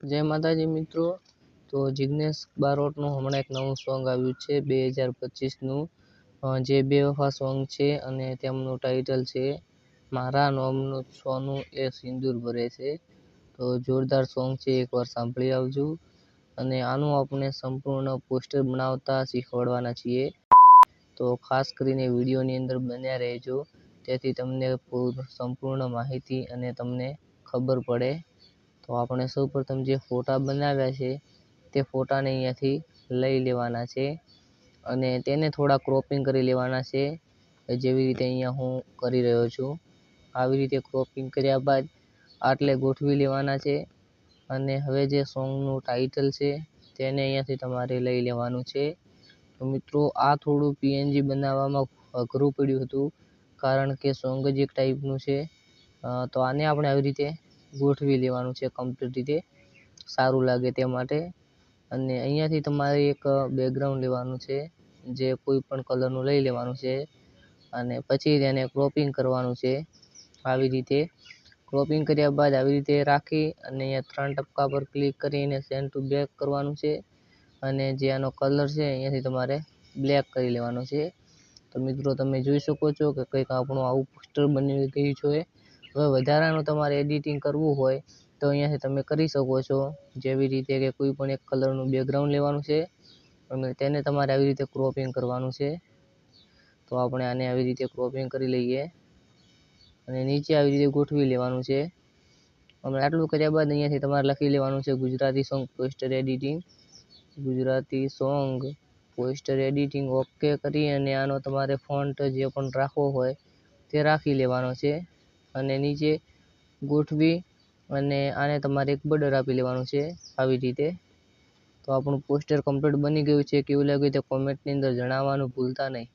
જય માતાજી મિત્રો। તો જિગ્નેશ બારોટનું હમણાં એક નવું સોંગ આવ્યું છે 2025નું, જે બેવફા સોંગ છે અને તેમનું ટાઇટલ છે મારા નોમનું સોનું એ સિંદૂર ભરે છે। તો જોરદાર સોંગ છે, એકવાર સાંભળી આવજો। અને આનું આપણે સંપૂર્ણ પોસ્ટર બનાવતા શીખવાડવાના છીએ, તો ખાસ કરીને વિડીયોની અંદર બન્યા રહેજો, તેથી તમને સંપૂર્ણ માહિતી અને તમને ખબર પડે। તો આપણે સૌપ્રથમ જે ફોટા બનાવ્યા છે તે ફોટાને અહીંયાથી લઈ લેવાના છે અને તેને થોડા ક્રોપિંગ કરી લેવાના છે, જેવી રીતે અહીંયા હું કરી રહ્યો છું। આવી રીતે ક્રોપિંગ કર્યા બાદ આટલે ગોઠવી લેવાના છે અને હવે જે સોંગનું ટાઇટલ છે તેને અહીંયાથી તમારે લઈ લેવાનું છે। તો મિત્રો આ થોડું પીએનજી બનાવવામાં અઘરું પડ્યું હતું, કારણ કે સોંગ જ એક ટાઈપનું છે। તો આને આપણે આવી રીતે ગોઠવી લેવાનું છે કમ્પ્લીટ રીતે, સારું લાગે તે માટે। અને અહીંયાથી તમારે એક બેકગ્રાઉન્ડ લેવાનું છે, જે કોઈ પણ કલરનું લઈ લેવાનું છે અને પછી તેને ક્રોપિંગ કરવાનું છે। આવી રીતે ક્રોપિંગ કર્યા બાદ આવી રીતે રાખી અને અહીંયા 3 ટપકા પર ક્લિક કરીને સેન્ડ ટુ બેક કરવાનું છે અને જે આનો કલર છે અહીંયાથી તમારે બ્લેક કરી લેવાનો છે। તો મિત્રો તમે જોઈ શકો છો કે કંઈક આપણું આવું પોસ્ટર બની ગયું છે। હવે વધારાનું તમારે એડિટિંગ કરવું હોય તો અહીંયાથી તમે કરી શકો છો, જેવી રીતે કે કોઈ પણ એક કલરનું બેકગ્રાઉન્ડ લેવાનું છે અને તેને તમારે આવી રીતે ક્રોપિંગ કરવાનું છે। તો આપણે આને આવી રીતે ક્રોપિંગ કરી લઈએ અને નીચે આવી રીતે ગોઠવી લેવાનું છે। અમે આટલું કર્યા બાદ અહીંયાથી તમારે લખી લેવાનું છે Gujarati song poster editing, Gujarati song poster editing okay કરી અને આનો તમારે ફોન્ટ જે પણ રાખવો હોય તે રાખી લેવાનો છે અને નીચે ગોઠવી અને આને તમારે એક બોર્ડર આપી લેવાનું છે આવી રીતે। તો આપણું પોસ્ટર કમ્પ્લીટ બની ગયું છે, કેવું લાગ્યું તે કોમેન્ટની અંદર જણાવવાનું ભૂલતા નહીં।